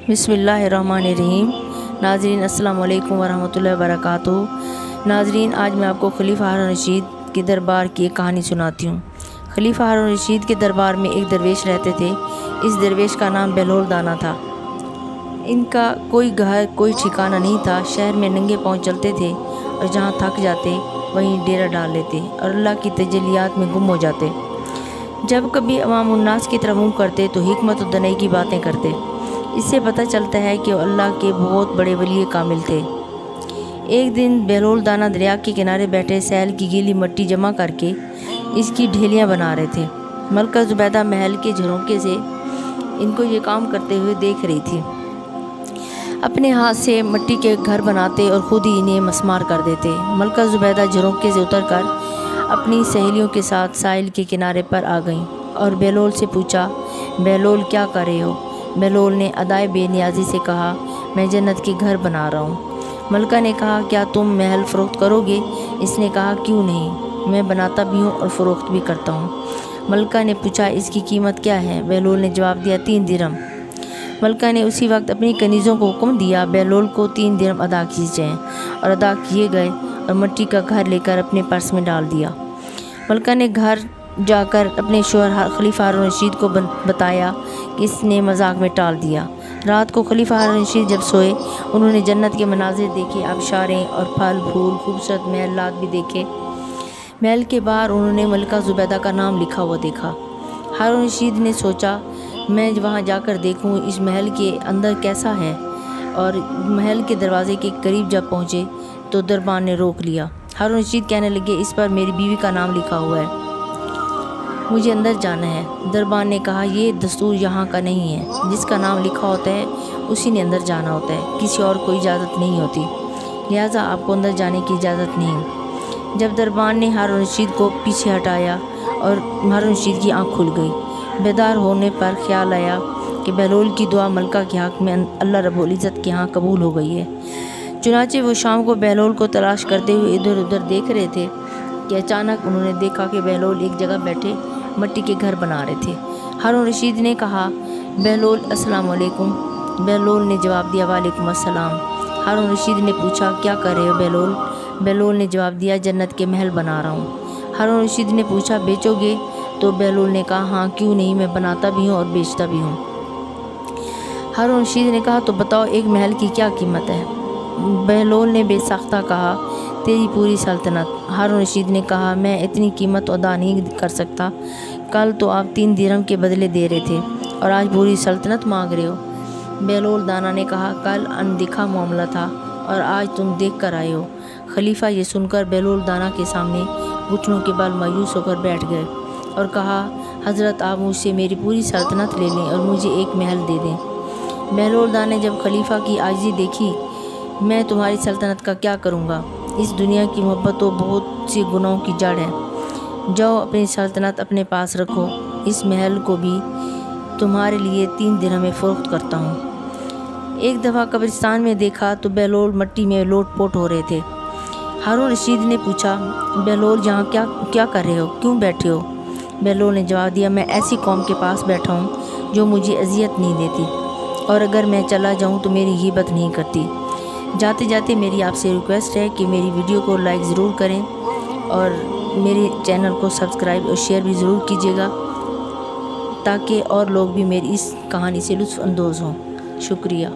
बिस्मिल्लाहिर्रहमानिर्रहीम। नाज़रीन अस्सलाम वालेकुम वरहमतुल्लाहि वबरकातुहू। नाज़रीन, आज मैं आपको खलीफा हारून रशीद के दरबार की एक कहानी सुनाती हूँ। खलीफा हारून रशीद के दरबार में एक दरवेश रहते थे। इस दरवेश का नाम बहलोल दाना था। इनका कोई घर कोई ठिकाना नहीं था। शहर में नंगे पाँव चलते थे और जहाँ थक जाते वहीं डेरा डाल लेते और अल्लाह की तजल्लियात में गुम हो जाते। जब कभी अवाम उन्नास की तरफ मुँह करते तो हिकमत और दनाई की बातें करते। इससे पता चलता है कि वो अल्लाह के बहुत बड़े वली कामिल थे। एक दिन बहलोल दाना दरिया के किनारे बैठे सैल की गीली मिट्टी जमा करके इसकी ढेलियाँ बना रहे थे। मलका ज़ुबैदा महल के झरोके से इनको ये काम करते हुए देख रही थी। अपने हाथ से मिट्टी के घर बनाते और ख़ुद ही इन्हें मस्मार कर देते। मलका ज़ुबैदा झरोके से उतरकर अपनी सहेलियों के साथ साहिल के किनारे पर आ गईं और बहलोल से पूछा, बहलोल क्या कर रहे हो? बहलोल ने अदाए बेनियाजी से कहा, मैं जन्नत के घर बना रहा हूँ। मलका ने कहा, क्या तुम महल फ़रोख्त करोगे? इसने कहा, क्यों नहीं, मैं बनाता भी हूँ और फ़रोख्त भी करता हूँ। मलका ने पूछा, इसकी कीमत क्या है? बहलोल ने जवाब दिया, 3 दिरहम। मलका ने उसी वक्त अपनी कनीज़ों को हुक्म दिया, बहलोल को 3 दिरहम अदा किए जाएँ, और अदा किए गए और मिट्टी का घर लेकर अपने पर्स में डाल दिया। मलका ने घर जाकर अपने शौहर खलीफा हारून रशीद को बताया कि इसने मजाक में टाल दिया। रात को खलीफा हारून रशीद जब सोए, उन्होंने जन्नत के मनाजिर देखे, आबशारें और फल फूल खूबसूरत महलात भी देखे। महल के बाहर उन्होंने मलका ज़ुबैदा का नाम लिखा हुआ देखा। हारून रशीद ने सोचा, मैं वहाँ जाकर देखूँ इस महल के अंदर कैसा है, और महल के दरवाजे के करीब जब पहुँचे तो दरबान ने रोक लिया। हारून रशीद कहने लगे, इस पर मेरी बीवी का नाम लिखा हुआ है, मुझे अंदर जाना है। दरबान ने कहा, ये दस्तूर यहाँ का नहीं है, जिसका नाम लिखा होता है उसी ने अंदर जाना होता है, किसी और को इजाज़त नहीं होती, लिहाजा आपको अंदर जाने की इजाज़त नहीं। जब दरबान ने हारून रशीद को पीछे हटाया और हारून रशीद की आँख खुल गई। बेदार होने पर ख्याल आया कि बहलोल की दुआ मलका के हक़ में अल्लाह रब्बुल इज़्ज़त के यहाँ कबूल हो गई है। चुनाचे वो शाम को बहलोल को तलाश करते हुए इधर उधर देख रहे थे कि अचानक उन्होंने देखा कि बहलोल एक जगह बैठे मिट्टी के घर बना रहे थे। हारून रशीद ने कहा, बहलोल अस्सलाम वालेकुम। बहलोल ने जवाब दिया, वालेकुम अस्सलाम। हारून रशीद ने पूछा, क्या कर रहे हो बहलोल? बहलोल ने जवाब दिया, जन्नत के महल बना रहा हूँ। हारून रशीद ने पूछा, बेचोगे? तो बहलोल ने कहा, हाँ क्यों नहीं, मैं बनाता भी हूँ और बेचता भी हूँ। हारून रशीद ने कहा, तो बताओ एक महल की क्या कीमत है? बहलोल ने बेसाख्ता कहा, तेरी पूरी सल्तनत। हारून रशीद ने कहा, मैं इतनी कीमत अदा नहीं कर सकता। कल तो आप 3 दिरहम के बदले दे रहे थे और आज पूरी सल्तनत मांग रहे हो। बहलोल दाना ने कहा, कल अनदेखा मामला था और आज तुम देख कर आए हो। खलीफा ये सुनकर बहलोल दाना के सामने घुटनों के बल मायूस होकर बैठ गए और कहा, हज़रत आप मुझसे मेरी पूरी सल्तनत ले लें और मुझे एक महल दे दें। बहलोल दाना ने जब खलीफा की आजिज़ी देखी, मैं तुम्हारी सल्तनत का क्या करूँगा? इस दुनिया की मोहब्बत तो बहुत सी गुनाहों की जड़ है। जाओ अपनी सल्तनत अपने पास रखो, इस महल को भी तुम्हारे लिए 3 दिरहम में फ़रोख्त करता हूँ। एक दफ़ा कब्रिस्तान में देखा तो बहलोल मिट्टी में लोट पोट हो रहे थे। हारून रशीद ने पूछा, बहलोल यहाँ क्या कर रहे हो, क्यों बैठे हो? बहलोल ने जवाब दिया, मैं ऐसी कौम के पास बैठा हूँ जो मुझे अजियत नहीं देती, और अगर मैं चला जाऊँ तो मेरी ग़ीबत नहीं करती। जाते जाते मेरी आपसे रिक्वेस्ट है कि मेरी वीडियो को लाइक ज़रूर करें और मेरे चैनल को सब्सक्राइब और शेयर भी ज़रूर कीजिएगा, ताकि और लोग भी मेरी इस कहानी से लुत्फ़ अंदोज़ हों। शुक्रिया।